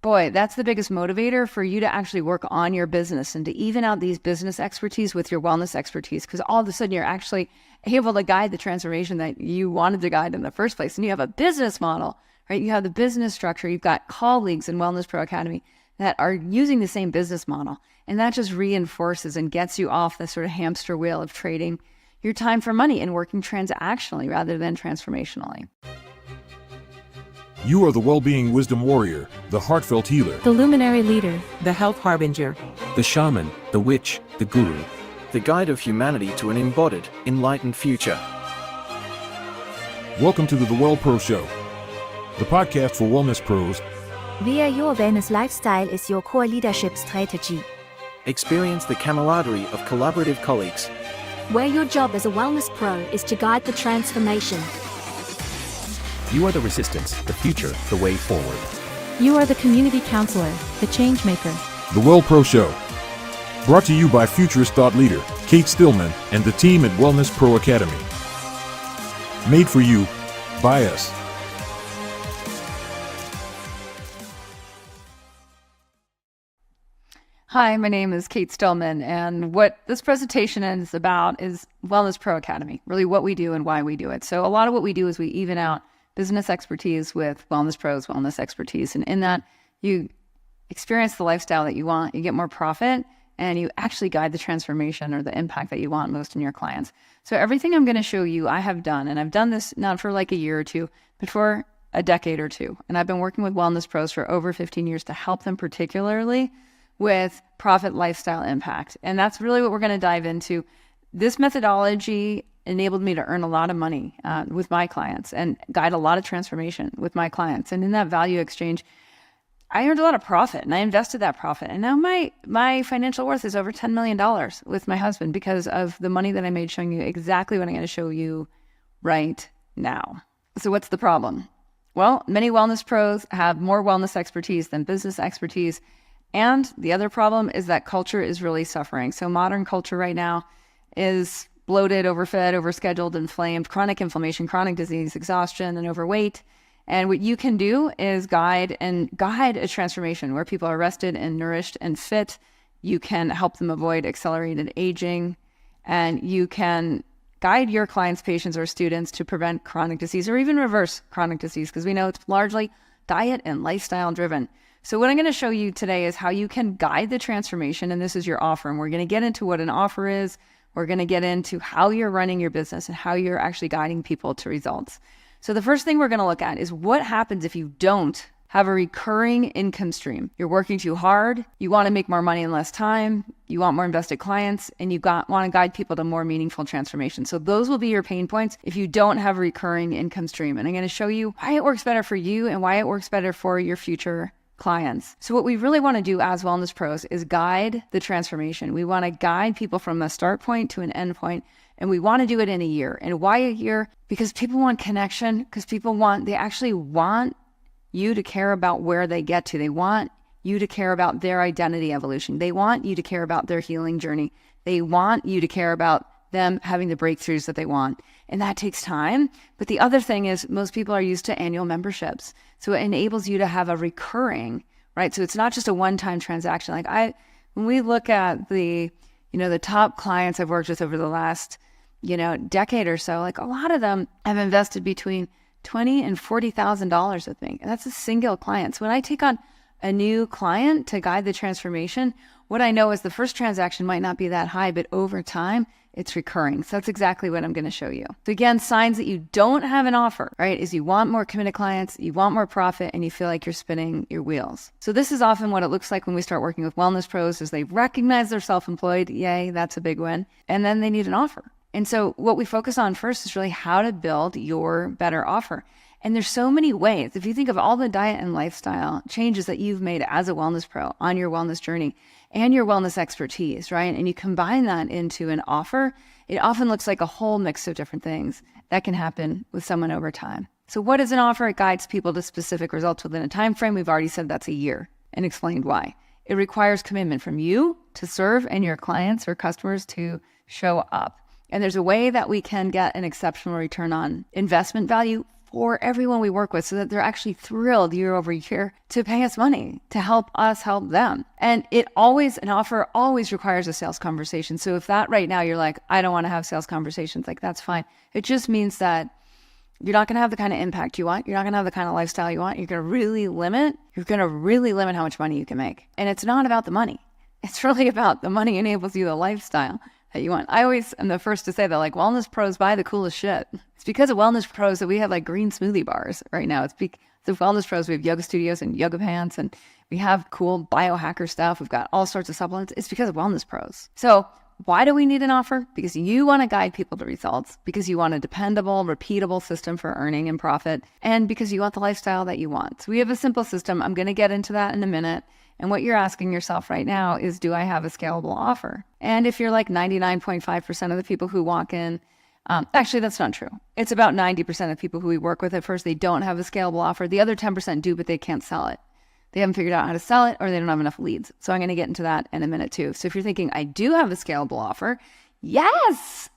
Boy, that's the biggest motivator for you to actually work on your business and to even out these business expertise with your wellness expertise, because all of a sudden you're actually able to guide the transformation that you wanted to guide in the first place. And you have a business model, right? You have the business structure. You've got colleagues in Wellness Pro Academy that are using the same business model. And that just reinforces and gets you off the sort of hamster wheel of trading your time for money and working transactionally rather than transformationally. You are the well-being wisdom warrior, the heartfelt healer, the luminary leader, the health harbinger, the shaman, the witch, the guru, the guide of humanity to an embodied, enlightened future. Welcome to the Well Pro Show, the podcast for wellness pros, where your wellness lifestyle is your core leadership strategy. Experience the camaraderie of collaborative colleagues, where your job as a wellness pro is to guide the transformation. You are the resistance, the future, the way forward. You are the community counselor, the change maker. The Well Pro Show, brought to you by futurist thought leader Kate Stillman and the team at Wellness Pro Academy. Made for you, by us. Hi, my name is Kate Stillman, and what this presentation is about is Wellness Pro Academy, really what we do and why we do it. So a lot of what we do is we even out business expertise with wellness pros, wellness expertise. And in that, you experience the lifestyle that you want, you get more profit, and you actually guide the transformation or the impact that you want most in your clients. So everything I'm going to show you, I have done, and I've done this not for like a year or two, but for a decade or two. And I've been working with wellness pros for over 15 years to help them particularly with profit lifestyle impact. And that's really what we're going to dive into. This methodology enabled me to earn a lot of money with my clients and guide a lot of transformation with my clients. And in that value exchange, I earned a lot of profit and I invested that profit. And now my financial worth is over $10 million with my husband because of the money that I made showing you exactly what I'm going to show you right now. So what's the problem? Well, many wellness pros have more wellness expertise than business expertise. And the other problem is that culture is really suffering. So modern culture right now is bloated, overfed, overscheduled, inflamed, chronic inflammation, chronic disease, exhaustion, and overweight. And what you can do is guide a transformation where people are rested and nourished and fit. You can help them avoid accelerated aging, and you can guide your clients, patients, or students to prevent chronic disease or even reverse chronic disease, because we know it's largely diet and lifestyle driven. So what I'm going to show you today is how you can guide the transformation, and this is your offer. And we're going to get into what an offer is. We're going to get into how you're running your business and how you're actually guiding people to results. So the first thing we're going to look at is what happens if you don't have a recurring income stream. You're working too hard. You want to make more money in less time. You want more invested clients, and you want to guide people to more meaningful transformation. So those will be your pain points if you don't have a recurring income stream. And I'm going to show you why it works better for you and why it works better for your future clients. So what we really want to do as wellness pros is guide the transformation. We want to guide people from a start point to an end point, and we want to do it in a year. And why a year? Because people want connection, because they actually want you to care about where they get to. They want you to care about their identity evolution. They want you to care about their healing journey. They want you to care about them having the breakthroughs that they want. And that takes time. But the other thing is most people are used to annual memberships. So it enables you to have a recurring, right? So it's not just a one-time transaction. When we look at the top clients I've worked with over the last, decade or so, a lot of them have invested between $20,000 and $40,000 with me. And that's a single client. So when I take on a new client to guide the transformation, what I know is the first transaction might not be that high, but over time, it's recurring. So that's exactly what I'm going to show you. So again, signs that you don't have an offer, right, is you want more committed clients, you want more profit, and you feel like you're spinning your wheels. So this is often what it looks like when we start working with wellness pros is they recognize they're self-employed. Yay, that's a big win. And then they need an offer. And so what we focus on first is really how to build your better offer. And there's so many ways. If you think of all the diet and lifestyle changes that you've made as a wellness pro on your wellness journey and your wellness expertise, right? And you combine that into an offer, it often looks like a whole mix of different things that can happen with someone over time. So what is an offer? It guides people to specific results within a time frame. We've already said that's a year and explained why. It requires commitment from you to serve and your clients or customers to show up. And there's a way that we can get an exceptional return on investment value for everyone we work with so that they're actually thrilled year over year to pay us money to help us help them. And an offer always requires a sales conversation. So if that right now you're like, I don't want to have sales conversations, like that's fine. It just means that you're not going to have the kind of impact you want. You're not going to have the kind of lifestyle you want. You're going to really limit how much money you can make. And it's not about the money. It's really about the money enables you the lifestyle that you want. I always am the first to say that like wellness pros buy the coolest shit. It's because of wellness pros that we have like green smoothie bars right now. It's because of wellness pros. We have yoga studios and yoga pants, and we have cool biohacker stuff. We've got all sorts of supplements. It's because of wellness pros. So why do we need an offer? Because you want to guide people to results, because you want a dependable, repeatable system for earning and profit, and because you want the lifestyle that you want. So we have a simple system. I'm going to get into that in a minute. And what you're asking yourself right now is, do I have a scalable offer? And if you're like 99.5% of the people who walk in, actually, that's not true. It's about 90% of people who we work with at first, they don't have a scalable offer. The other 10% do, but they can't sell it. They haven't figured out how to sell it, or they don't have enough leads. So I'm going to get into that in a minute too. So if you're thinking, I do have a scalable offer, yes,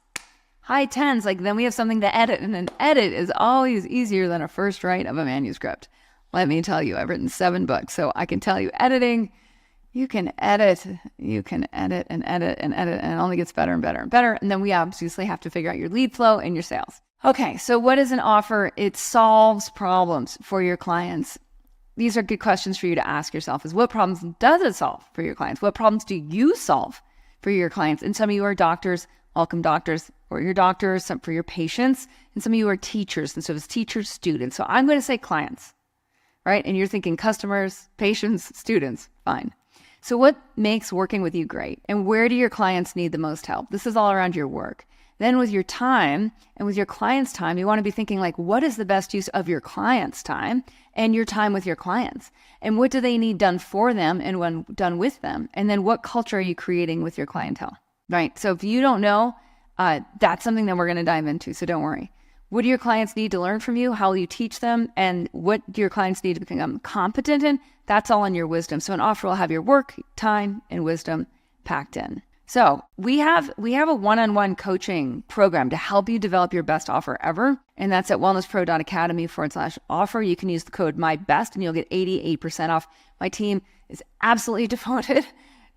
high tens, like then we have something to edit. And an edit is always easier than a first write of a manuscript. Let me tell you, I've written 7 books, so I can tell you editing, you can edit and edit and edit, and it only gets better and better and better. And then we obviously have to figure out your lead flow and your sales. Okay, so what is an offer? It solves problems for your clients. These are good questions for you to ask yourself, is what problems does it solve for your clients? What problems do you solve for your clients? And some of you are doctors, welcome doctors, or your doctors, some for your patients, and some of you are teachers. And so it's teachers, students. So I'm going to say clients, right? And you're thinking customers, patients, students, fine. So what makes working with you great? And where do your clients need the most help? This is all around your work. Then with your time and with your clients' time, you want to be thinking like, what is the best use of your clients' time and your time with your clients? And what do they need done for them and when done with them? And then what culture are you creating with your clientele, right? So if you don't know, that's something that we're going to dive into. So don't worry. What do your clients need to learn from you? How will you teach them? And what do your clients need to become competent in? That's all in your wisdom. So an offer will have your work, time, and wisdom packed in. So we have a one-on-one coaching program to help you develop your best offer ever. And that's at wellnesspro.academy/offer. You can use the code MYBEST and you'll get 88% off. My team is absolutely devoted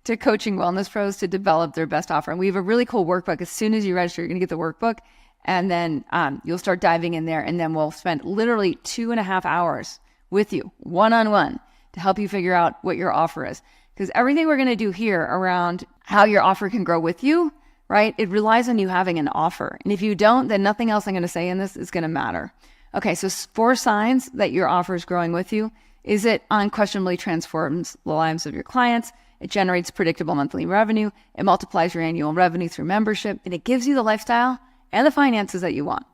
to coaching wellness pros to develop their best offer. And we have a really cool workbook. As soon as you register, you're going to get the workbook. And then you'll start diving in there. And then we'll spend literally 2.5 hours with you, one-on-one, to help you figure out what your offer is. Because everything we're going to do here around how your offer can grow with you, right? It relies on you having an offer. And if you don't, then nothing else I'm going to say in this is going to matter. Okay, so 4 signs that your offer is growing with you is it unquestionably transforms the lives of your clients. It generates predictable monthly revenue. It multiplies your annual revenue through membership. And it gives you the lifestyle and the finances that you want.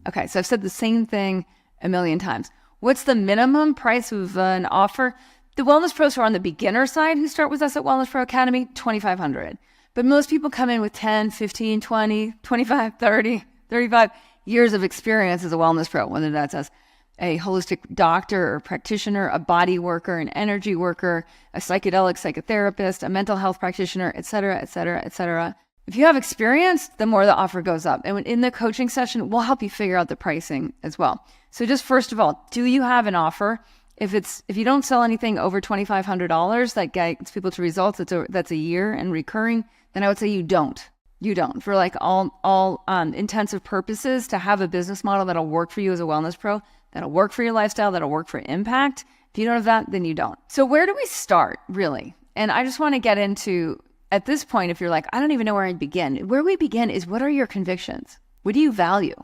Okay, so I've said the same thing a million times. What's the minimum price of an offer? The wellness pros who are on the beginner side who start with us at Wellness Pro Academy, $2,500. But most people come in with 10, 15, 20, 25, 30, 35 years of experience as a wellness pro, whether that's as a holistic doctor or practitioner, a body worker, an energy worker, a psychedelic psychotherapist, a mental health practitioner, et cetera, et cetera, et cetera. If you have experience, the more the offer goes up. And in the coaching session, we'll help you figure out the pricing as well. So just first of all, do you have an offer? If you don't sell anything over $2,500 that gets people to results, that's a year and recurring, then I would say you don't. You don't. For like all intensive purposes, to have a business model that'll work for you as a wellness pro, that'll work for your lifestyle, that'll work for impact. If you don't have that, then you don't. So where do we start, really? And I just want to get into, at this point, if you're like, I don't even know where I begin. Where we begin is, what are your convictions? What do you value?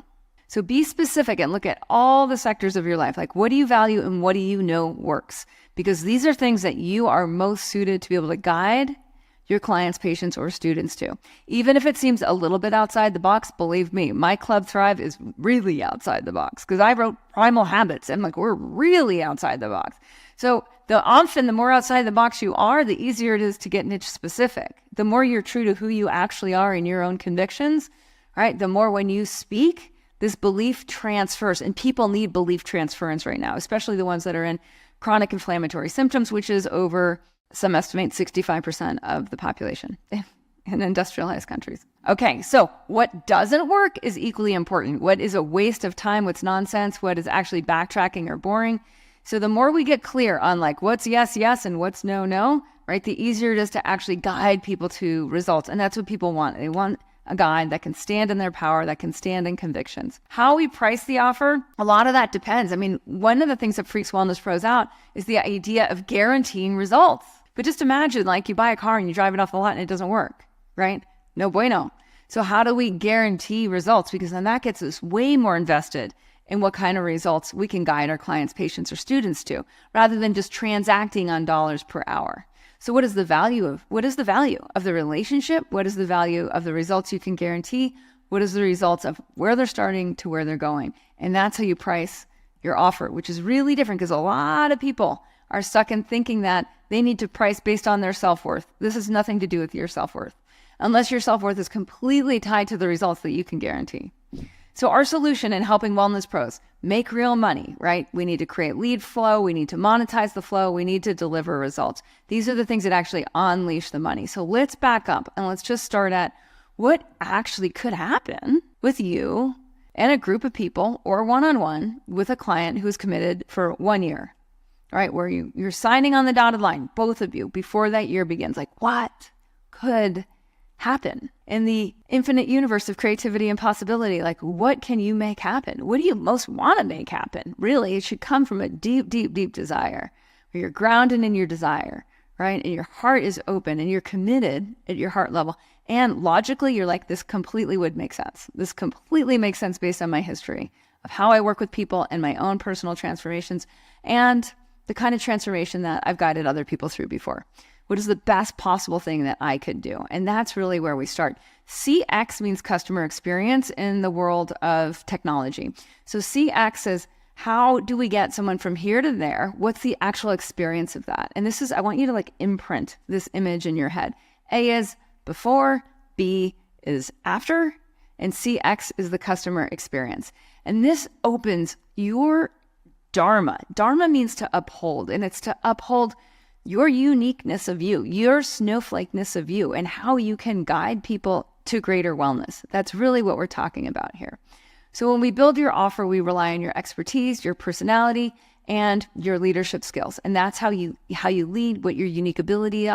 So be specific and look at all the sectors of your life. Like, what do you value and what do you know works? Because these are things that you are most suited to be able to guide your clients, patients, or students to. Even if it seems a little bit outside the box, believe me, my Club Thrive is really outside the box, because I wrote Primal Habits. And like, we're really outside the box. So the more outside the box you are, the easier it is to get niche specific. The more you're true to who you actually are in your own convictions, right? The more when you speak, this belief transfers, and people need belief transference right now, especially the ones that are in chronic inflammatory symptoms, which is over, some estimate, 65% of the population. in industrialized countries. Okay, so what doesn't work is equally important. What is a waste of time, what's nonsense, what is actually backtracking or boring. So the more we get clear on like what's yes, yes, and what's no, no, right, the easier it is to actually guide people to results. And that's what people want. They want a guide that can stand in their power, that can stand in convictions. How we price the offer, a lot of that depends. I mean, one of the things that freaks wellness pros out is the idea of guaranteeing results. But just imagine like you buy a car and you drive it off the lot and it doesn't work, right? No bueno. So how do we guarantee results? Because then that gets us way more invested in what kind of results we can guide our clients, patients, or students to, rather than just transacting on dollars per hour. So what is the value of the relationship? What is the value of the results you can guarantee? What is the results of where they're starting to where they're going? And that's how you price your offer, which is really different because a lot of people are stuck in thinking that they need to price based on their self-worth. This has nothing to do with your self-worth, unless your self-worth is completely tied to the results that you can guarantee. So our solution in helping wellness pros make real money, right? We need to create lead flow. We need to monetize the flow. We need to deliver results. These are the things that actually unleash the money. So let's back up and let's just start at what actually could happen with you and a group of people or one-on-one with a client who is committed for 1 year, right? Where you're signing on the dotted line, both of you, before that year begins. Like, what could happen in the infinite universe of creativity and possibility? Like, what can you make happen? What do you most want to make happen? Really, it should come from a deep, deep, deep desire where you're grounded in your desire, right? And your heart is open and you're committed at your heart level. And logically, you're like, this completely would make sense. This completely makes sense based on my history of how I work with people and my own personal transformations and the kind of transformation that I've guided other people through before. What is the best possible thing that I could do? And that's really where we start. CX means customer experience in the world of technology. So CX is, how do we get someone from here to there? What's the actual experience of that? And this is, I want you to like imprint this image in your head. A is before, B is after, and CX is the customer experience. And this opens your Dharma. Dharma means to uphold, and it's to uphold your uniqueness of you, your snowflakeness of you, and how you can guide people to greater wellness. That's really what we're talking about here. So when we build your offer, we rely on your expertise, your personality, and your leadership skills. And that's how you lead, what your unique abilities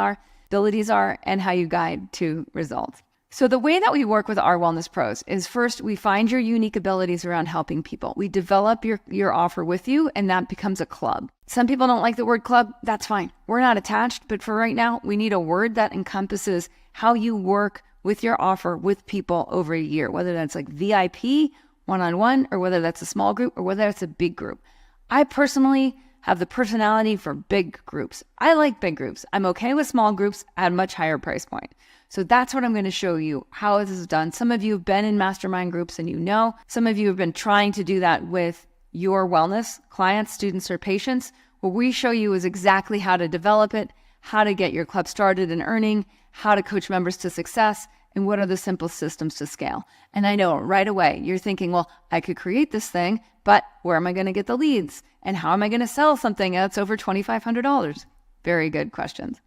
are, and how you guide to results. So the way that we work with our wellness pros is, first, we find your unique abilities around helping people. We develop your offer with you, and that becomes a club. Some people don't like the word club. That's fine. We're not attached, but for right now, we need a word that encompasses how you work with your offer with people over a year, whether that's like VIP, one-on-one, or whether that's a small group, or whether it's a big group. I personally have the personality for big groups. I like big groups. I'm okay with small groups at a much higher price point. So that's what I'm going to show you how this is done. Some of you have been in mastermind groups and you know. Some of you have been trying to do that with your wellness clients, students, or patients. What we show you is exactly how to develop it, how to get your club started and earning, how to coach members to success, and what are the simple systems to scale. And I know right away you're thinking, well, I could create this thing, but where am I going to get the leads? And how am I going to sell something that's over $2,500? Very good questions.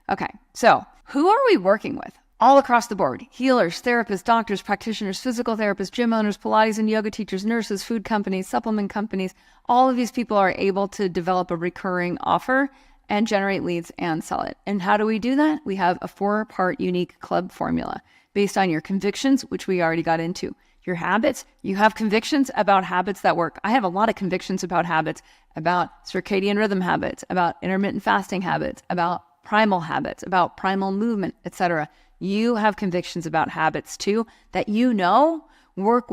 Okay, so who are we working with? All across the board: healers, therapists, doctors, practitioners, physical therapists, gym owners, Pilates and yoga teachers, nurses, food companies, supplement companies. All of these people are able to develop a recurring offer and generate leads and sell it. And how do we do that? We have a 4-part unique club formula based on your convictions, which we already got into. Your habits, you have convictions about habits that work. I have a lot of convictions about habits, about circadian rhythm habits, about intermittent fasting habits, about primal habits, about primal movement, etc. You have convictions about habits too that you know work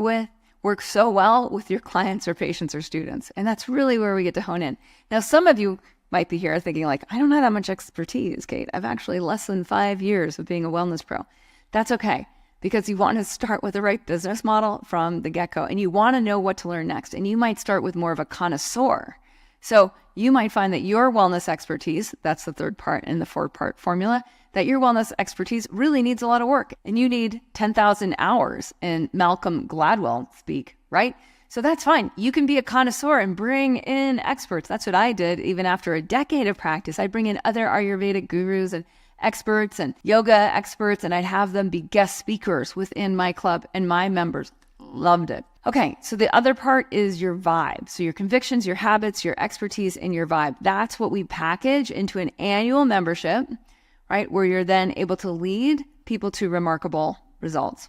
so well with your clients or patients or students. And that's really where we get to hone in. Now, some of you might be here thinking like, I don't have that much expertise, Kate. I've actually less than 5 years of being a wellness pro. That's okay, because you want to start with the right business model from the get-go, and you want to know what to learn next. And you might start with more of a connoisseur. So you might find that your wellness expertise, that's the 3rd part in the 4-part formula, that your wellness expertise really needs a lot of work, and you need 10,000 hours in Malcolm Gladwell speak, right? So that's fine. You can be a connoisseur and bring in experts. That's what I did. Even after a decade of practice, I bring in other Ayurvedic gurus and experts and yoga experts, and I'd have them be guest speakers within my club, and my members loved it. Okay, so the other part is your vibe. So your convictions, your habits, your expertise, and your vibe. That's what we package into an annual membership, right? Where you're then able to lead people to remarkable results.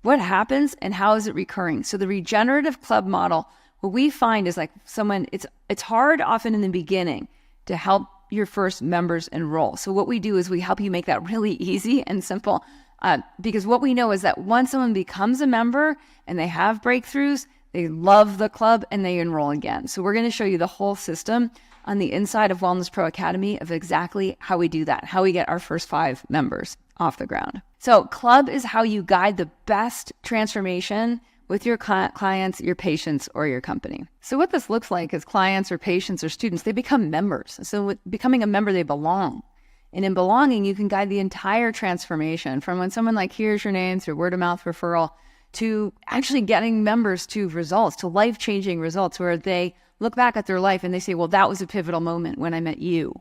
What happens and how is it recurring? So the regenerative club model, what we find is like it's hard often in the beginning to help your first members enroll. So what we do is we help you make that really easy and simple. Because what we know is that once someone becomes a member and they have breakthroughs, they love the club and they enroll again. So we're going to show you the whole system on the inside of Wellness Pro Academy of exactly how we do that, how we get our first 5 members off the ground. So club is how you guide the best transformation with your clients, your patients, or your company. So what this looks like is clients or patients or students, they become members. So with becoming a member, they belong. And in belonging, you can guide the entire transformation from when someone like hears your name through word of mouth referral to actually getting members to results, to life-changing results where they look back at their life and they say, well, that was a pivotal moment when I met you,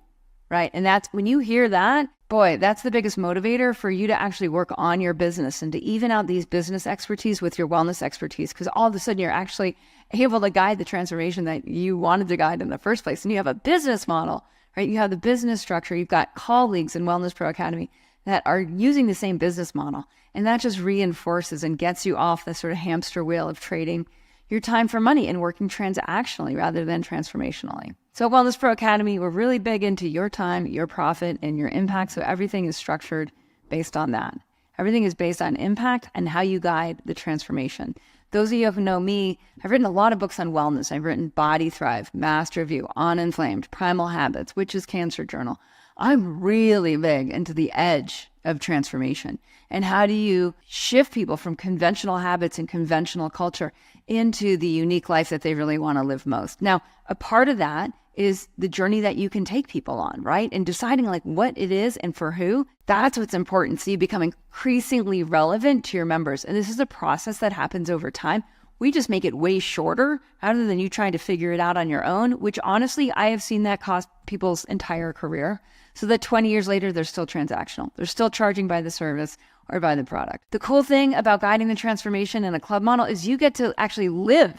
right? And that's when you hear that, boy, that's the biggest motivator for you to actually work on your business and to even out these business expertise with your wellness expertise, because all of a sudden you're actually able to guide the transformation that you wanted to guide in the first place. And you have a business model, right? You have the business structure. You've got colleagues in Wellness Pro Academy that are using the same business model. And that just reinforces and gets you off the sort of hamster wheel of trading your time for money and working transactionally rather than transformationally. So at Wellness Pro Academy, we're really big into your time, your profit, and your impact. So everything is structured based on that. Everything is based on impact and how you guide the transformation. Those of you who know me, I've written a lot of books on wellness. I've written Body Thrive, Master View, Uninflamed, Primal Habits, Witch's Cancer Journal. I'm really big into the edge of transformation. And how do you shift people from conventional habits and conventional culture into the unique life that they really want to live most? Now, a part of that is the journey that you can take people on, right? And deciding like what it is and for who, that's what's important. So you become increasingly relevant to your members. And this is a process that happens over time. We just make it way shorter rather than you trying to figure it out on your own, which honestly, I have seen that cost people's entire career. So that 20 years later, they're still transactional. They're still charging by the service or by the product. The cool thing about guiding the transformation in a club model is you get to actually live.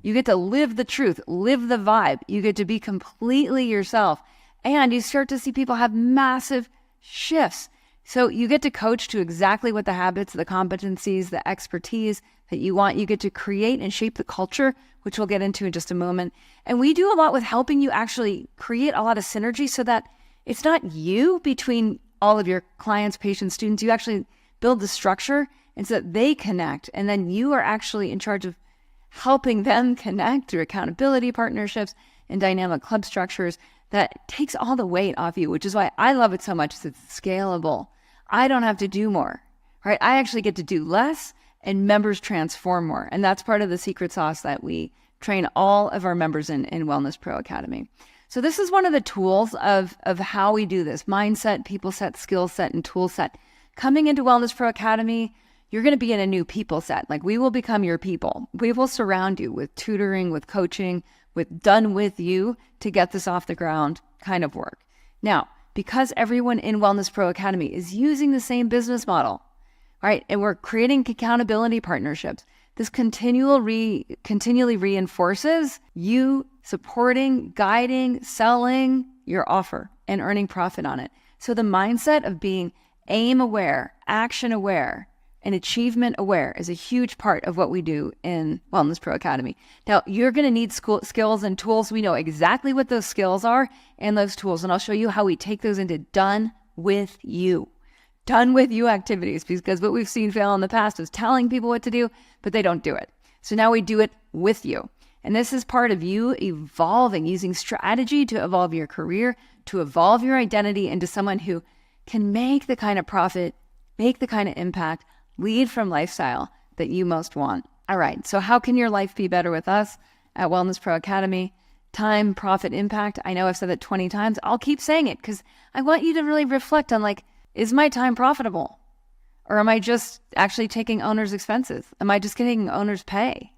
You get to live the truth, live the vibe. You get to be completely yourself. And you start to see people have massive shifts. So you get to coach to exactly what the habits, the competencies, the expertise that you want. You get to create and shape the culture, which we'll get into in just a moment. And we do a lot with helping you actually create a lot of synergy so that it's not you between all of your clients, patients, students. You actually build the structure and so that they connect. And then you are actually in charge of helping them connect through accountability partnerships and dynamic club structures that takes all the weight off you, which is why I love it so much. It's scalable. I don't have to do more, right? I actually get to do less and members transform more. And that's part of the secret sauce that we train all of our members in Wellness Pro Academy. So this is one of the tools of how we do this: mindset, people set, skill set, and tool set. Coming into Wellness Pro Academy, you're going to be in a new people set. Like, we will become your people. We will surround you with tutoring, with coaching, with done with you to get this off the ground kind of work. Now, because everyone in Wellness Pro Academy is using the same business model, right? And we're creating accountability partnerships. This continually reinforces you supporting, guiding, selling your offer and earning profit on it. So the mindset of being aim aware, action aware, and achievement aware is a huge part of what we do in Wellness Pro Academy. Now, you're going to need skills and tools. We know exactly what those skills are and those tools. And I'll show you how we take those into done with you activities, because what we've seen fail in the past is telling people what to do, but they don't do it. So now we do it with you. And this is part of you evolving, using strategy to evolve your career, to evolve your identity into someone who can make the kind of profit, make the kind of impact, lead from lifestyle that you most want. All right, so how can your life be better with us at Wellness Pro Academy? Time, profit, impact. I know I've said that 20 times. I'll keep saying it because I want you to really reflect on, like, is my time profitable? Or am I just actually taking owner's expenses? Am I just getting owner's pay,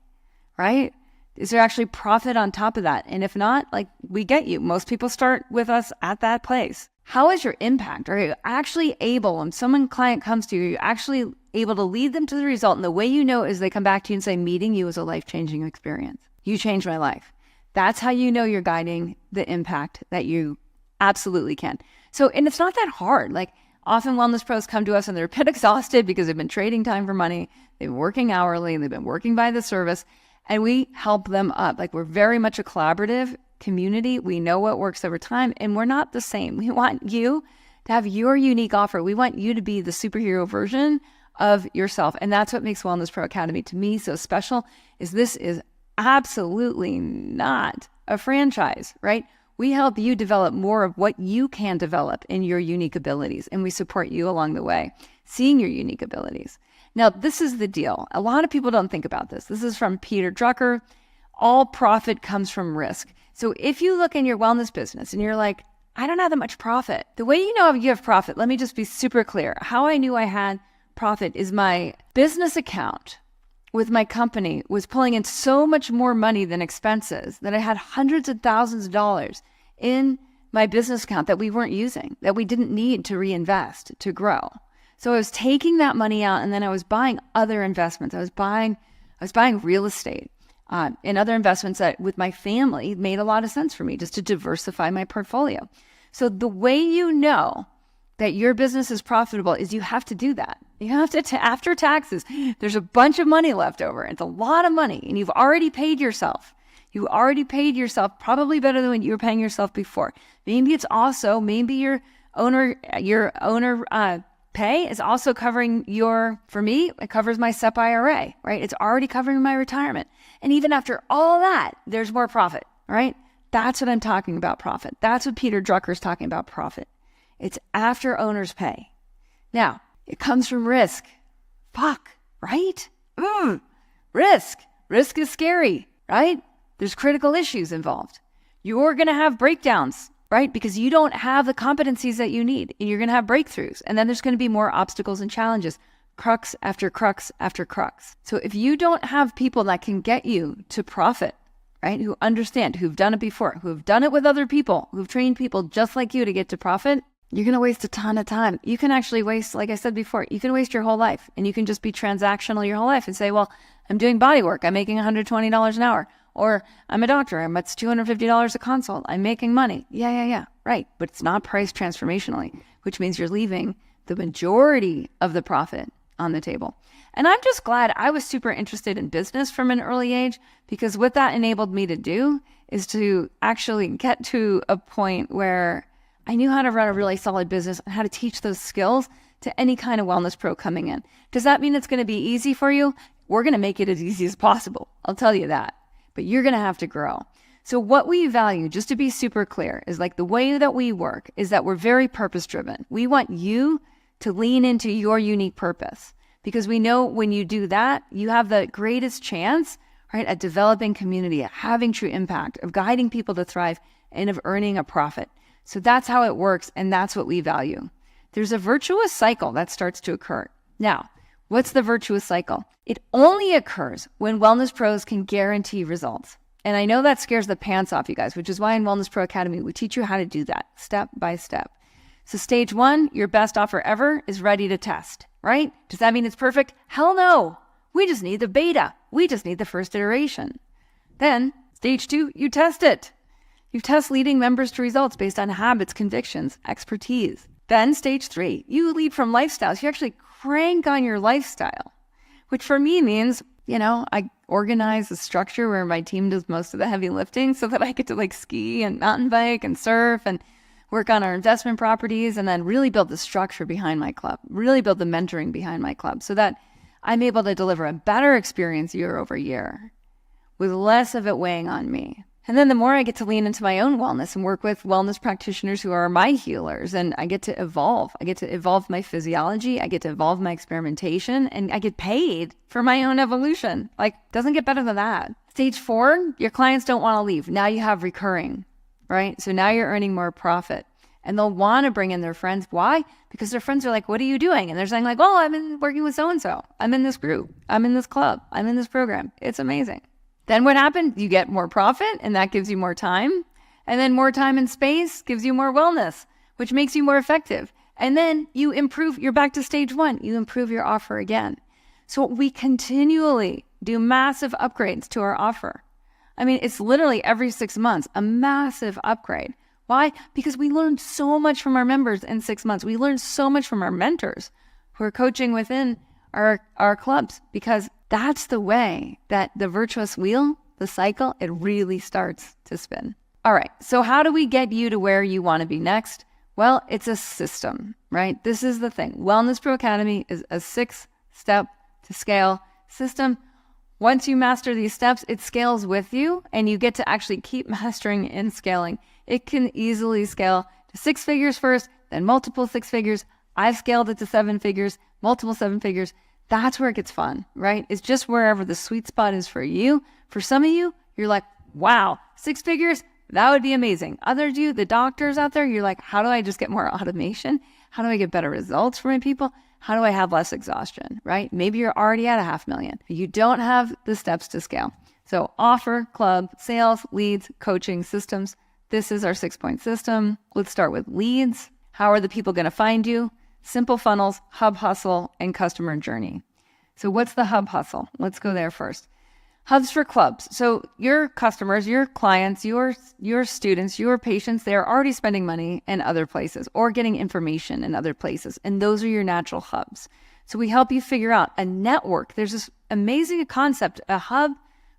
right? Is there actually profit on top of that? And if not, like, we get you. Most people start with us at that place. How is your impact? Are you actually able, when someone client comes to you, are you actually able to lead them to the result? And the way you know is they come back to you and say, meeting you was a life-changing experience. You changed my life. That's how you know you're guiding the impact that you absolutely can. So, and it's not that hard. Like often wellness pros come to us and they're a bit exhausted because they've been trading time for money. They've been working hourly, they've been working by the service, and we help them up. Like we're very much a collaborative community. We know what works over time, and we're not the same. We want you to have your unique offer. We want you to be the superhero version of yourself. And that's what makes Wellness Pro Academy to me so special, is this is absolutely not a franchise, right? We help you develop more of what you can develop in your unique abilities, and we support you along the way, seeing your unique abilities. Now, this is the deal. A lot of people don't think about this. This is from Peter Drucker. All profit comes from risk. So if you look in your wellness business and you're like, I don't have that much profit. The way you know you have profit, let me just be super clear. How I knew I had profit is my business account with my company was pulling in so much more money than expenses that I had hundreds of thousands of dollars in my business account that we weren't using, that we didn't need to reinvest to grow. So I was taking that money out, and then I was buying other investments. I was buying real estate and other investments that with my family made a lot of sense for me just to diversify my portfolio. So the way you know that your business is profitable is you have to do that. You have to, after taxes, there's a bunch of money left over. It's a lot of money, and you've already paid yourself. You already paid yourself probably better than what you were paying yourself before. Maybe it's also, maybe your owner pay is also covering for me, it covers my SEP IRA, right? It's already covering my retirement. And even after all that, there's more profit, right? That's what I'm talking about, profit. That's what Peter Drucker is talking about, profit. It's after owner's pay. Now, it comes from risk. Fuck, right? Risk. Risk is scary, right? There's critical issues involved. You're going to have breakdowns, right? Because you don't have the competencies that you need, and you're going to have breakthroughs. And then there's going to be more obstacles and challenges, crux after crux after crux. So if you don't have people that can get you to profit, right? Who understand, who've done it before, who've done it with other people, who've trained people just like you to get to profit, you're going to waste a ton of time. You can actually waste, like I said before, you can waste your whole life, and you can just be transactional your whole life and say, well, I'm doing body work. I'm making $120 an hour. Or I'm a doctor. It's $250 a consult. I'm making money. Yeah. Right. But it's not priced transformationally, which means you're leaving the majority of the profit on the table. And I'm just glad I was super interested in business from an early age, because what that enabled me to do is to actually get to a point where I knew how to run a really solid business and how to teach those skills to any kind of wellness pro coming in. Does that mean it's going to be easy for you? We're going to make it as easy as possible. I'll tell you that. But you're going to have to grow. So what we value, just to be super clear, is like the way that we work is that we're very purpose driven. We want you to lean into your unique purpose, because we know when you do that, you have the greatest chance, right, at developing community, at having true impact, of guiding people to thrive, and of earning a profit. So that's how it works, and that's what we value. There's a virtuous cycle that starts to occur. Now, what's the virtuous cycle? It only occurs when wellness pros can guarantee results. And I know that scares the pants off you guys, which is why in Wellness Pro Academy, we teach you how to do that step by step. So stage 1, your best offer ever is ready to test, right? Does that mean it's perfect? Hell no. We just need the beta. We just need the first iteration. Then stage 2, you test it. You test leading members to results based on habits, convictions, expertise. Then stage 3, you lead from lifestyles. You actually crank on your lifestyle, which for me means, I organize a structure where my team does most of the heavy lifting so that I get to ski and mountain bike and surf and work on our investment properties, and then really build the structure behind my club, really build the mentoring behind my club so that I'm able to deliver a better experience year over year with less of it weighing on me. And then the more I get to lean into my own wellness and work with wellness practitioners who are my healers, and I get to evolve. I get to evolve my physiology. I get to evolve my experimentation, and I get paid for my own evolution. Doesn't get better than that. Stage 4, your clients don't want to leave. Now you have recurring, right? So now you're earning more profit, and they'll want to bring in their friends. Why? Because their friends are like, what are you doing? And they're saying I'm working with so-and-so. I'm in this group. I'm in this club. I'm in this program. It's amazing. Then what happens? You get more profit, and that gives you more time. And then more time and space gives you more wellness, which makes you more effective. And then you improve, you're back to stage 1, you improve your offer again. So we continually do massive upgrades to our offer. I mean, it's literally every 6 months, a massive upgrade. Why? Because we learned so much from our members in 6 months. We learned so much from our mentors who are coaching within our clubs, because that's the way that the virtuous wheel, the cycle, it really starts to spin. All right, so how do we get you to where you want to be next? Well, it's a system, right? This is the thing. Wellness Pro Academy is a 6-step to scale system. Once you master these steps, it scales with you, and you get to actually keep mastering and scaling. It can easily scale to 6 figures first, then multiple 6 figures. I've scaled it to 7 figures, multiple 7 figures. That's where it gets fun, right? It's just wherever the sweet spot is for you. For some of you, you're like, wow, 6 figures, that would be amazing. Others of you, the doctors out there, you're like, how do I just get more automation? How do I get better results for my people? How do I have less exhaustion, right? Maybe you're already at $500,000, but you don't have the steps to scale. So offer, club, sales, leads, coaching, systems. This is our 6-point system. Let's start with leads. How are the people going to find you? Simple funnels, hub hustle, and customer journey. So what's the hub hustle? Let's go there first. Hubs for clubs. So your customers, your clients, your students, your patients, they're already spending money in other places or getting information in other places. And those are your natural hubs. So we help you figure out a network. There's this amazing concept. A hub,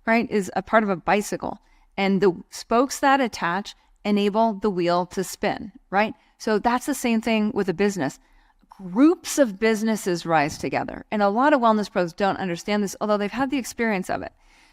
right, is a part of a bicycle. And the spokes that attach enable the wheel to spin, right? So that's the same thing with a business. Groups of businesses rise together. And a lot of wellness pros don't understand this, although they've had the experience of it.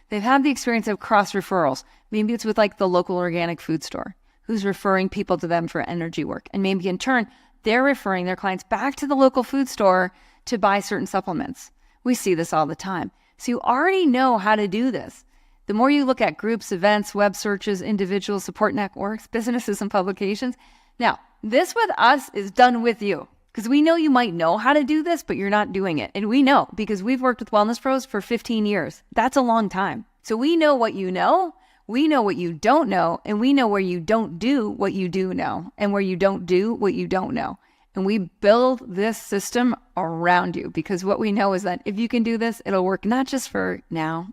They've had the experience of cross referrals. Maybe it's with like the local organic food store who's referring people to them for energy work. And maybe in turn, they're referring their clients back to the local food store to buy certain supplements. We see this all the time. So you already know how to do this. The more you look at groups, events, web searches, individual support networks, businesses, and publications. Now, this with us is done with you. Because we know you might know how to do this, but you're not doing it. And we know because we've worked with wellness pros for 15 years. That's a long time. So we know what you know, we know what you don't know, and we know where you don't do what you do know, and where you don't do what you don't know. And we build this system around you because what we know is that if you can do this, it'll work not just for now,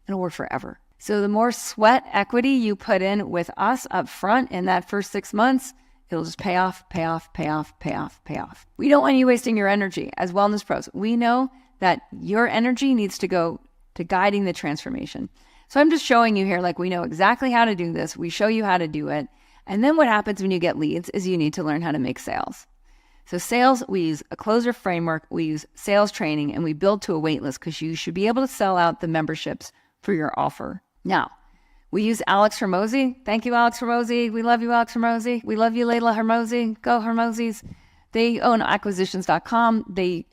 it'll work forever. So the more sweat equity you put in with us up front in that first 6 months, it'll just pay off, pay off, pay off, pay off, pay off. We don't want you wasting your energy as wellness pros. We know that your energy needs to go to guiding the transformation. So I'm just showing you here, like we know exactly how to do this. We show you how to do it. And then what happens when you get leads is you need to learn how to make sales. So sales, we use a closer framework, we use sales training, and we build to a wait list because you should be able to sell out the memberships for your offer. Now, we use Alex Hormozi. Thank you, Alex Hormozi. We love you, Alex Hormozi. We love you, Layla Hormozi. Go Hormozis. They own acquisitions.com. They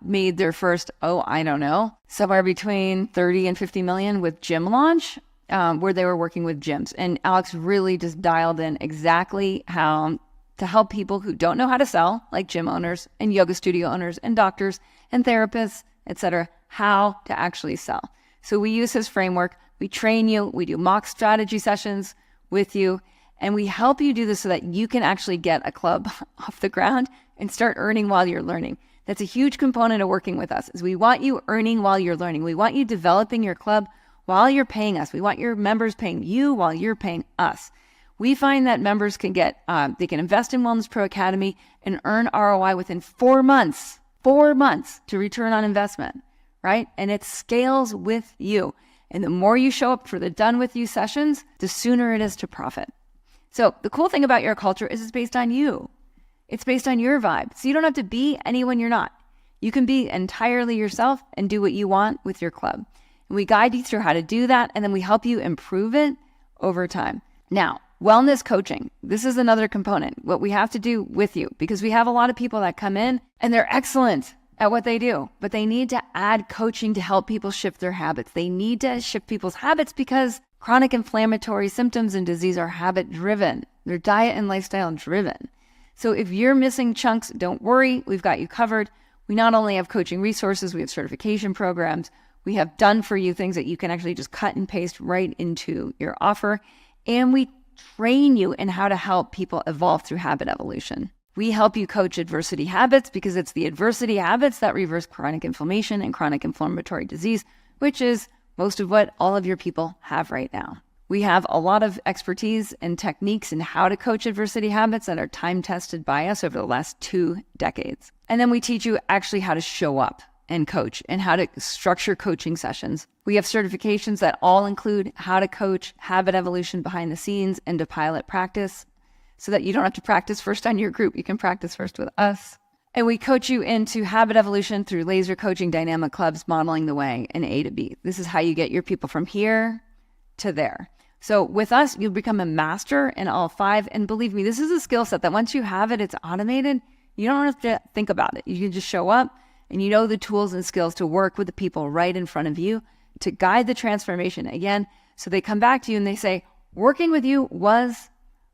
made their first, somewhere between 30 and 50 million with gym launch, where they were working with gyms. And Alex really just dialed in exactly how to help people who don't know how to sell, like gym owners and yoga studio owners and doctors and therapists, etc., how to actually sell. So we use his framework. We train you, we do mock strategy sessions with you, and we help you do this so that you can actually get a club off the ground and start earning while you're learning. That's a huge component of working with us, is we want you earning while you're learning. We want you developing your club while you're paying us. We want your members paying you while you're paying us. We find that members can they can invest in Wellness Pro Academy and earn ROI within 4 months to return on investment, right? And it scales with you. And the more you show up for the done with you sessions, the sooner it is to profit. So the cool thing about your culture is it's based on you. It's based on your vibe. So you don't have to be anyone you're not. You can be entirely yourself and do what you want with your club. And we guide you through how to do that, and then we help you improve it over time. Now, wellness coaching. This is another component, what we have to do with you, because we have a lot of people that come in and they're excellent at what they do, but they need to add coaching to help people shift their habits. They need to shift people's habits because chronic inflammatory symptoms and disease are habit driven. They're diet and lifestyle driven. So if you're missing chunks, don't worry, we've got you covered. We not only have coaching resources, we have certification programs. We have done for you things that you can actually just cut and paste right into your offer. And we train you in how to help people evolve through habit evolution. We help you coach adversity habits because it's the adversity habits that reverse chronic inflammation and chronic inflammatory disease, which is most of what all of your people have right now. We have a lot of expertise and techniques in how to coach adversity habits that are time tested by us over the last 2 decades. And then we teach you actually how to show up and coach and how to structure coaching sessions. We have certifications that all include how to coach habit evolution behind the scenes and to pilot practice so that you don't have to practice first on your group. You can practice first with us. And we coach you into habit evolution through laser coaching dynamic clubs, modeling the way in A to B. This is how you get your people from here to there. So with us, you'll become a master in all 5. And believe me, this is a skill set that once you have it, it's automated. You don't have to think about it. You can just show up and you know the tools and skills to work with the people right in front of you to guide the transformation again. So they come back to you and they say, working with you was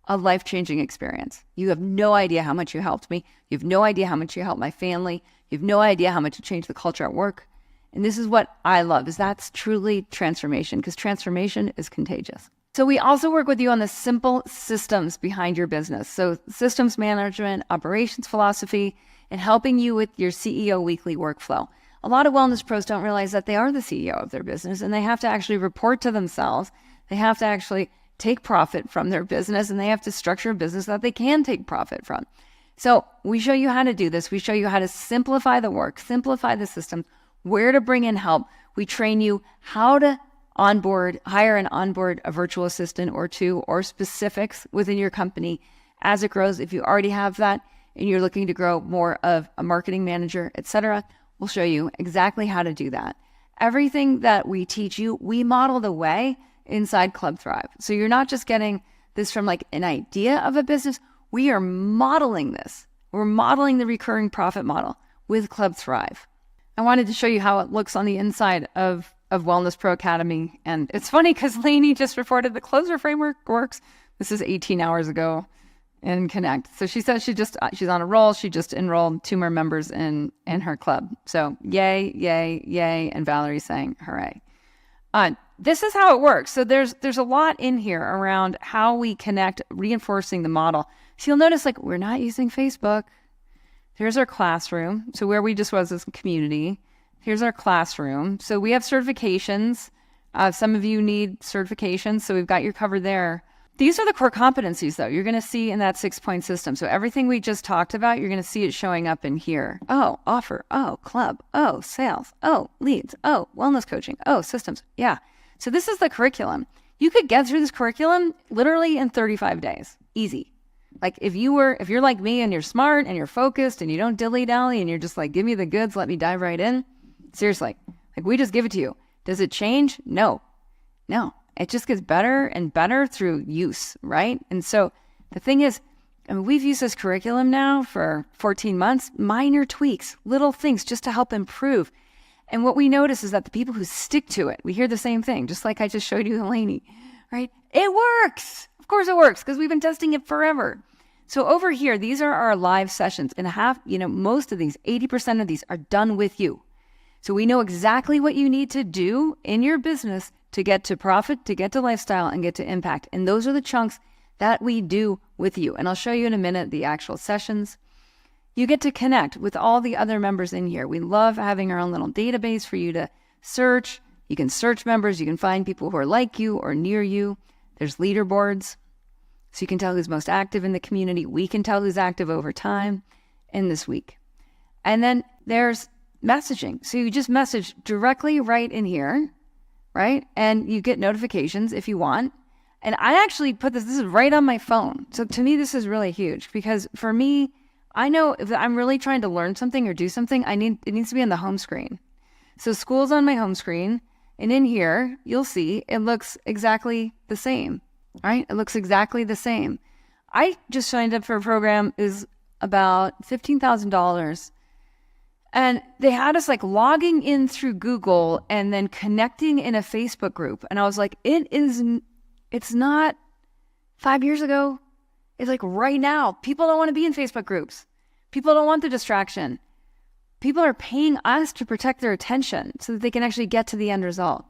a life-changing experience. You have no idea how much you helped me. You have no idea how much you helped my family. You have no idea how much you changed the culture at work. And this is what I love, is that's truly transformation, because transformation is contagious. So we also work with you on the simple systems behind your business. So systems management, operations philosophy, and helping you with your CEO weekly workflow. A lot of wellness pros don't realize that they are the CEO of their business and they have to actually report to themselves. They have to actually take profit from their business and they have to structure a business that they can take profit from. So we show you how to do this. We show you how to simplify the work, simplify the system, where to bring in help. We train you how to hire and onboard a virtual assistant or 2 or specifics within your company as it grows. If you already have that and you're looking to grow more of a marketing manager, etc., we'll show you exactly how to do that. Everything that we teach you, we model the way inside Club Thrive. So you're not just getting this from like an idea of a business. We are modeling this. We're modeling the recurring profit model with Club Thrive. I wanted to show you how it looks on the inside of Wellness Pro Academy. And it's funny because Lainey just reported the closer framework works. This is 18 hours ago in Connect. So she says she's on a roll. She just enrolled 2 more members in her club. So yay, yay, yay. And Valerie's saying hooray. This is how it works. So there's a lot in here around how we connect, reinforcing the model. So you'll notice like we're not using Facebook. Here's our classroom. So where we just was as a community. Here's our classroom. So we have certifications. Some of you need certifications, so we've got you covered there. These are the core competencies, though, you're going to see in that 6-point system. So everything we just talked about, you're going to see it showing up in here. Oh, offer. Oh, club. Oh, sales. Oh, leads. Oh, wellness coaching. Oh, systems. Yeah. So this is the curriculum. You could get through this curriculum literally in 35 days. Easy. Like if you're like me and you're smart and you're focused and you don't dilly-dally and you're just like, give me the goods, let me dive right in. Seriously, like we just give it to you. Does it change? No. It just gets better and better through use, right? And so the thing is, I mean, we've used this curriculum now for 14 months, minor tweaks, little things just to help improve. And what we notice is that the people who stick to it, we hear the same thing, just like I just showed you, Lainey, right? It works. Of course it works because we've been testing it forever. So over here, these are our live sessions and most of these, 80% of these are done with you. So we know exactly what you need to do in your business to get to profit, to get to lifestyle, and get to impact. And those are the chunks that we do with you. And I'll show you in a minute the actual sessions. You get to connect with all the other members in here. We love having our own little database for you to search. You can search members. You can find people who are like you or near you. There's leaderboards. So you can tell who's most active in the community. We can tell who's active over time in this week. And then there's messaging. So you just message directly right in here, right? And you get notifications if you want. And I actually put this is right on my phone. So to me, this is really huge because for me, I know if I'm really trying to learn something or do something, it needs to be on the home screen. So school's on my home screen. And in here, you'll see it looks exactly the same, right? It looks exactly the same. I just signed up for a program is about $15,000. And they had us like logging in through Google and then connecting in a Facebook group. And I was like, it's not 5 years ago. It's like right now. People don't want to be in Facebook groups. People don't want the distraction. People are paying us to protect their attention so that they can actually get to the end result.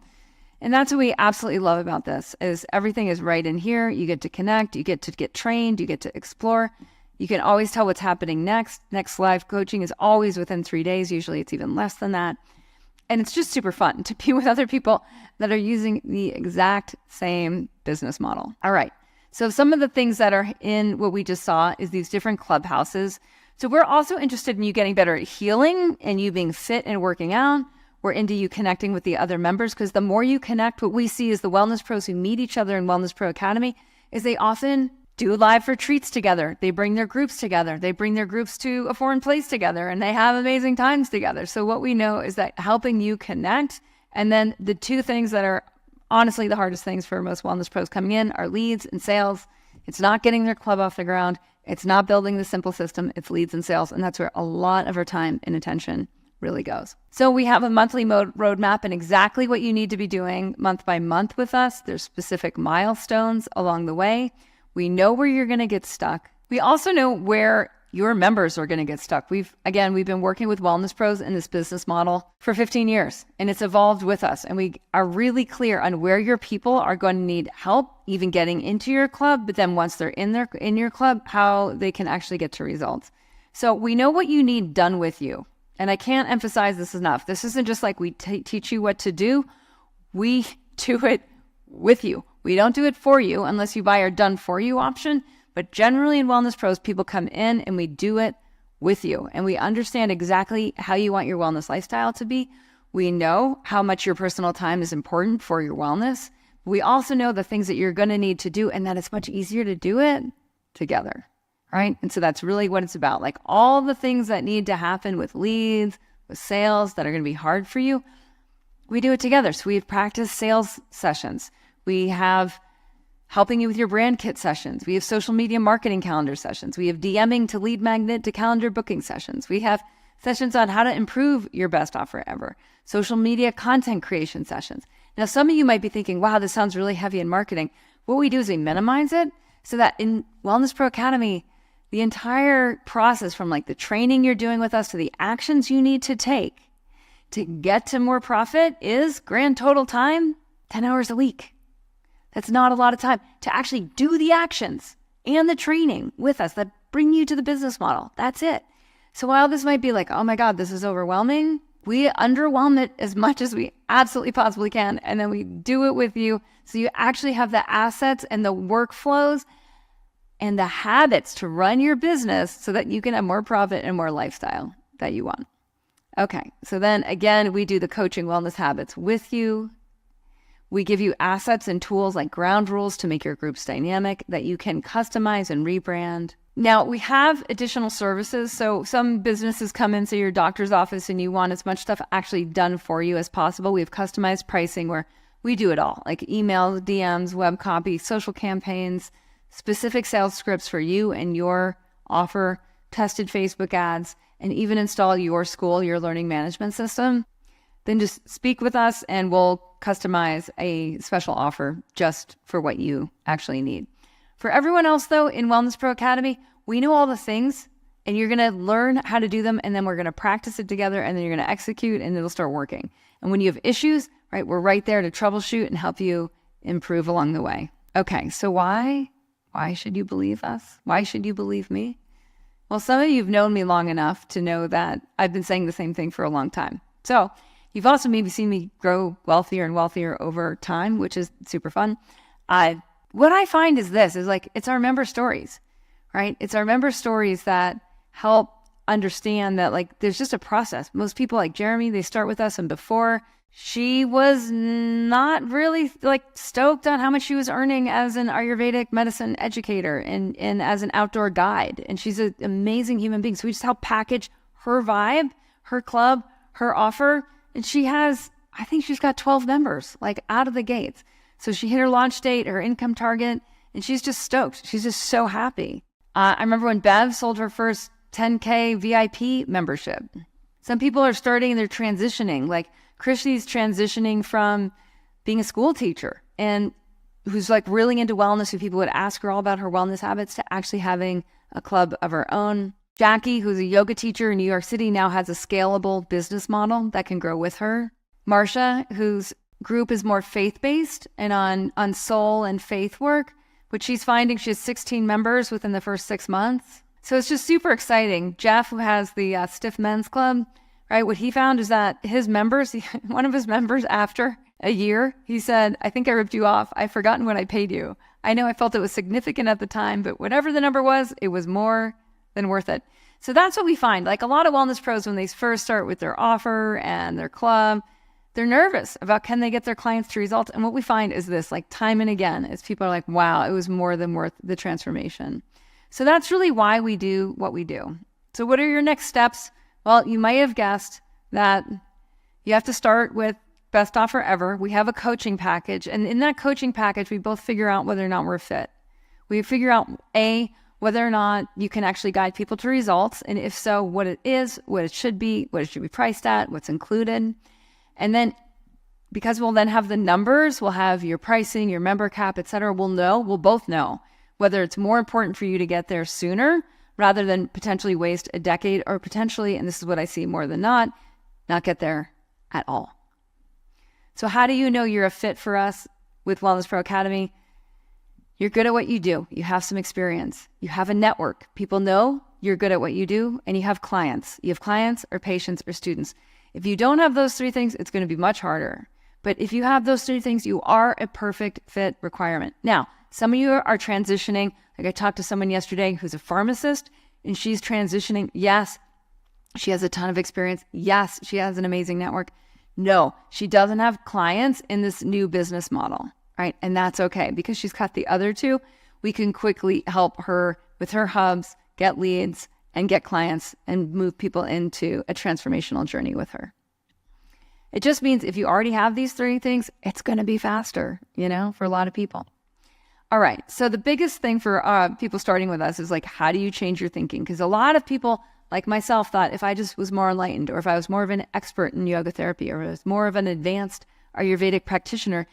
And that's what we absolutely love about this is everything is right in here. You get to connect, you get to get trained, you get to explore. You can always tell what's happening next. Next live coaching is always within 3 days. Usually it's even less than that. And it's just super fun to be with other people that are using the exact same business model. All right. So some of the things that are in what we just saw is these different clubhouses. So we're also interested in you getting better at healing and you being fit and working out. We're into you connecting with the other members because the more you connect, what we see is the wellness pros who meet each other in Wellness Pro Academy is they often do live retreats together. They bring their groups together. They bring their groups to a foreign place together and they have amazing times together. So what we know is that helping you connect, and then the two things that are honestly the hardest things for most wellness pros coming in are leads and sales. It's not getting their club off the ground. It's not building the simple system. It's leads and sales. And that's where a lot of our time and attention really goes. So we have a monthly roadmap and exactly what you need to be doing month by month with us. There's specific milestones along the way. We know where you're going to get stuck. We also know where your members are going to get stuck. We've been working with wellness pros in this business model for 15 years, and it's evolved with us. And we are really clear on where your people are going to need help, even getting into your club. But then once they're in your club, how they can actually get to results. So we know what you need done with you. And I can't emphasize this enough. This isn't just like we teach you what to do. We do it with you. We don't do it for you unless you buy our done for you option. But generally in Wellness Pros, people come in and we do it with you. And we understand exactly how you want your wellness lifestyle to be. We know how much your personal time is important for your wellness. We also know the things that you're going to need to do and that it's much easier to do it together, right? And so that's really what it's about. Like all the things that need to happen with leads, with sales that are going to be hard for you, we do it together. So we have practice sales sessions. We have helping you with your brand kit sessions. We have social media marketing calendar sessions. We have DMing to lead magnet to calendar booking sessions. We have sessions on how to improve your best offer ever. Social media content creation sessions. Now, some of you might be thinking, wow, this sounds really heavy in marketing. What we do is we minimize it so that in Wellness Pro Academy, the entire process from like the training you're doing with us to the actions you need to take to get to more profit is grand total time, 10 hours a week. That's not a lot of time to actually do the actions and the training with us that bring you to the business model. That's it. So while this might be like, oh my God, this is overwhelming, we underwhelm it as much as we absolutely possibly can. And then we do it with you. So you actually have the assets and the workflows and the habits to run your business so that you can have more profit and more lifestyle that you want. Okay. So then again, we do the coaching wellness habits with you. We give you assets and tools like ground rules to make your groups dynamic that you can customize and rebrand. Now, we have additional services. So some businesses come in, say your doctor's office, and you want as much stuff actually done for you as possible. We have customized pricing where we do it all, like emails, DMs, web copy, social campaigns, specific sales scripts for you and your offer, tested Facebook ads, and even install your school, your learning management system. Then just speak with us and we'll customize a special offer just for what you actually need. For everyone else though, in Wellness Pro Academy, we know all the things and you're going to learn how to do them. And then we're going to practice it together and then you're going to execute and it'll start working. And when you have issues, right, we're right there to troubleshoot and help you improve along the way. Okay. So why should you believe us? Why should you believe me? Well, some of you have known me long enough to know that I've been saying the same thing for a long time. So you've also maybe seen me grow wealthier and wealthier over time, which is super fun. What I find is it's our member stories, right? It's our member stories that help understand that like there's just a process. Most people like Jeremy, they start with us and before she was not really like stoked on how much she was earning as an Ayurvedic medicine educator and as an outdoor guide. And she's an amazing human being. So we just help package her vibe, her club, her offer. And I think she's got 12 members, like out of the gates. So she hit her launch date, her income target, and she's just stoked. She's just so happy. I remember when Bev sold her first 10K VIP membership. Some people are starting and they're transitioning. Like Krishni's transitioning from being a school teacher and who's like really into wellness, who people would ask her all about her wellness habits, to actually having a club of her own. Jackie, who's a yoga teacher in New York City, now has a scalable business model that can grow with her. Marsha, who's group is more faith-based and on soul and faith work, which she's finding she has 16 members within the first 6 months. So it's just super exciting. Jeff, who has the Stiff Men's Club, right? What he found is that his members, one of his members after a year, he said, I think I ripped you off. I've forgotten what I paid you. I know I felt it was significant at the time, but whatever the number was, it was more than worth it. So that's what we find. Like a lot of wellness pros, when they first start with their offer and their club, they're nervous about can they get their clients to results. And what we find is this, like time and again, is people are like, wow, it was more than worth the transformation. So that's really why we do what we do. So what are your next steps? Well, you might have guessed that you have to start with best offer ever. We have a coaching package. And in that coaching package, we both figure out whether or not we're a fit. We figure out whether or not you can actually guide people to results. And if so, what it is, what it should be priced at, what's included. And then because we'll then have the numbers, we'll have your pricing, your member cap, et cetera, we'll both know whether it's more important for you to get there sooner rather than potentially waste a decade or potentially, and this is what I see more than not get there at all. So how do you know you're a fit for us with Wellness Pro Academy? You're good at what you do. You have some experience. You have a network. People know you're good at what you do, and you have clients. You have clients or patients or students. If you don't have those 3 things, it's going to be much harder. But if you have those 3 things, you are a perfect fit requirement. Now, some of you are transitioning. Like I talked to someone yesterday who's a pharmacist, and she's transitioning. Yes, she has a ton of experience. Yes, she has an amazing network. No, she doesn't have clients in this new business model, right? And that's okay because she's got the other 2. We can quickly help her with her hubs, get leads, and get clients and move people into a transformational journey with her. It just means if you already have these 3 things, it's going to be faster, for a lot of people. All right. So the biggest thing for people starting with us is like, how do you change your thinking? Because a lot of people like myself thought if I just was more enlightened, or if I was more of an expert in yoga therapy, or was more of an advanced Ayurvedic practitioner,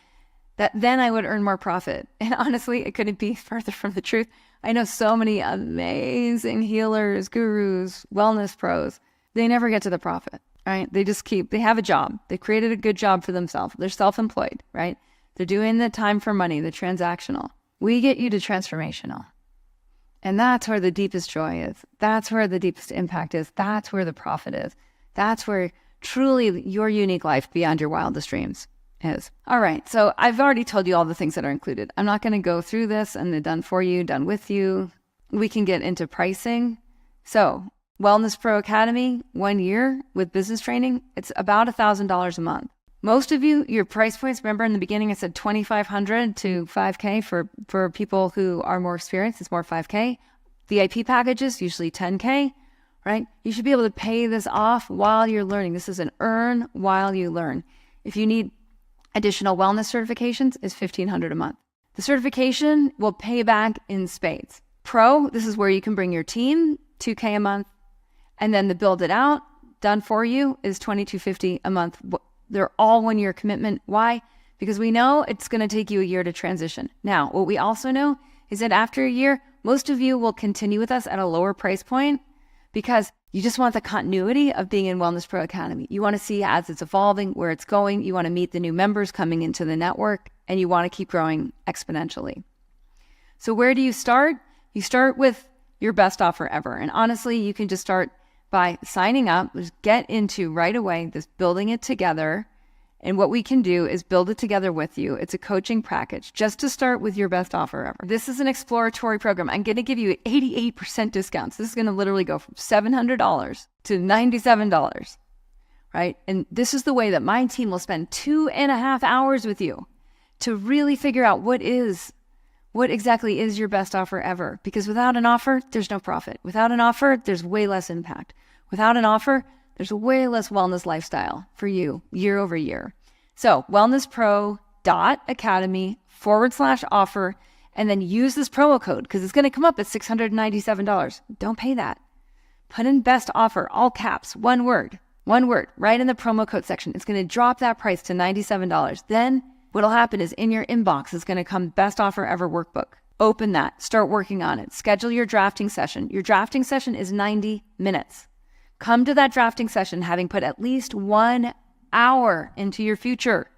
that then I would earn more profit. And honestly, it couldn't be further from the truth. I know so many amazing healers, gurus, wellness pros. They never get to the profit, right? They have a job. They created a good job for themselves. They're self-employed, right? They're doing the time for money, the transactional. We get you to transformational. And that's where the deepest joy is. That's where the deepest impact is. That's where the profit is. That's where truly your unique life beyond your wildest dreams is. All right. So I've already told you all the things that are included. I'm not going to go through this and they're done for you, done with you. We can get into pricing. So Wellness Pro Academy, 1 year with business training, it's about $1,000 a month. Most of you, your price points, remember in the beginning I said $2,500 to $5K for people who are more experienced, it's more $5K. VIP packages, usually $10K, right? You should be able to pay this off while you're learning. This is an earn while you learn. If you need additional wellness certifications, it's $1,500 a month. The certification will pay back in spades. Pro, this is where you can bring your team, $2K a month. And then the build it out, done for you, is $2,250 a month. They're all 1 year commitment. Why? Because we know it's going to take you a year to transition. Now, what we also know is that after a year, most of you will continue with us at a lower price point because you just want the continuity of being in Wellness Pro Academy. You want to see as it's evolving, where it's going. You want to meet the new members coming into the network, and you want to keep growing exponentially. So where do you start? You start with your best offer ever. And honestly, you can just start by signing up, just get into right away this building it together. And what we can do is build it together with you. It's a coaching package just to start with your best offer ever. This is an exploratory program. I'm going to give you 88% discounts. This is going to literally go from $700 to $97, right? And this is the way that my team will spend 2.5 hours with you to really figure out what exactly is your best offer ever. Because without an offer, there's no profit. Without an offer, there's way less impact. Without an offer, there's way less wellness lifestyle for you year over year. So wellnesspro.academy/offer, and then use this promo code because it's going to come up at $697. Don't pay that. Put in best offer, all caps, one word, right in the promo code section. It's going to drop that price to $97. Then what'll happen is in your inbox is going to come best offer ever workbook. Open that, start working on it. Schedule your drafting session. Your drafting session is 90 minutes. Come to that drafting session having put at least 1 hour into your future.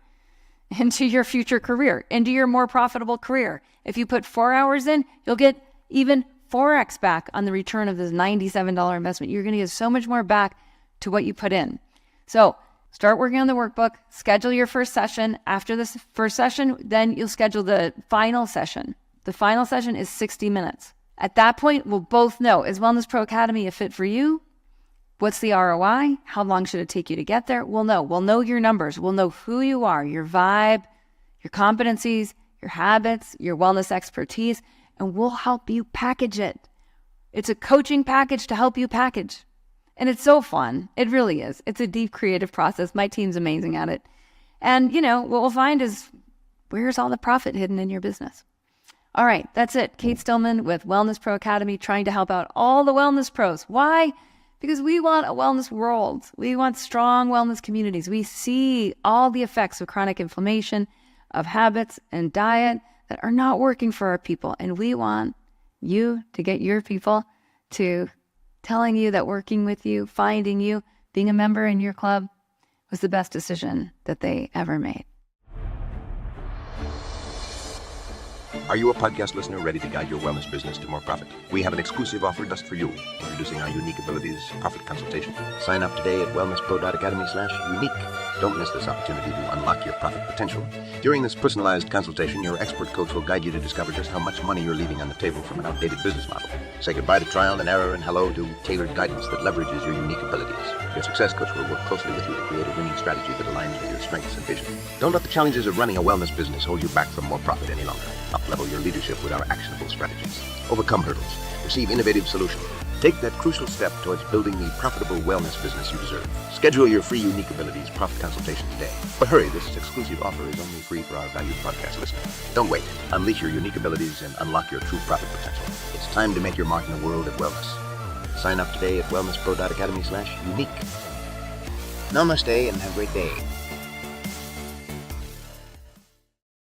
into your future career, into your more profitable career. If you put 4 hours in, you'll get even 4x back on the return of this $97 investment. You're going to get so much more back to what you put in. So start working on the workbook, schedule your first session. After this first session, then you'll schedule the final session. The final session is 60 minutes. At that point, we'll both know, is Wellness Pro Academy a fit for you? What's the ROI? How long should it take you to get there? We'll know. We'll know your numbers. We'll know who you are, your vibe, your competencies, your habits, your wellness expertise, and we'll help you package it. It's a coaching package to help you package. And it's so fun. It really is. It's a deep creative process. My team's amazing at it. And, what we'll find is, where's all the profit hidden in your business? All right, that's it. Kate Stillman with Wellness Pro Academy, trying to help out all the wellness pros. Why? Because we want a wellness world. We want strong wellness communities. We see all the effects of chronic inflammation, of habits and diet that are not working for our people. And we want you to get your people to telling you that working with you, finding you, being a member in your club was the best decision that they ever made. Are you a podcast listener ready to guide your wellness business to more profit? We have an exclusive offer just for you, introducing our Unique Abilities Profit Consultation. Sign up today at wellnesspro.academy/unique. Don't miss this opportunity to unlock your profit potential. During this personalized consultation, your expert coach will guide you to discover just how much money you're leaving on the table from an outdated business model. Say goodbye to trial and error and hello to tailored guidance that leverages your unique abilities. Your success coach will work closely with you to create a winning strategy that aligns with your strengths and vision. Don't let the challenges of running a wellness business hold you back from more profit any longer. Up-level your leadership with our actionable strategies. Overcome hurdles. Receive innovative solutions. Take that crucial step towards building the profitable wellness business you deserve. Schedule your free Unique Abilities Profit Consultation today. But hurry, this exclusive offer is only free for our valued podcast listeners. Don't wait. Unleash your unique abilities and unlock your true profit potential. It's time to make your mark in the world of wellness. Sign up today at wellnesspro.academy/unique. Namaste and have a great day.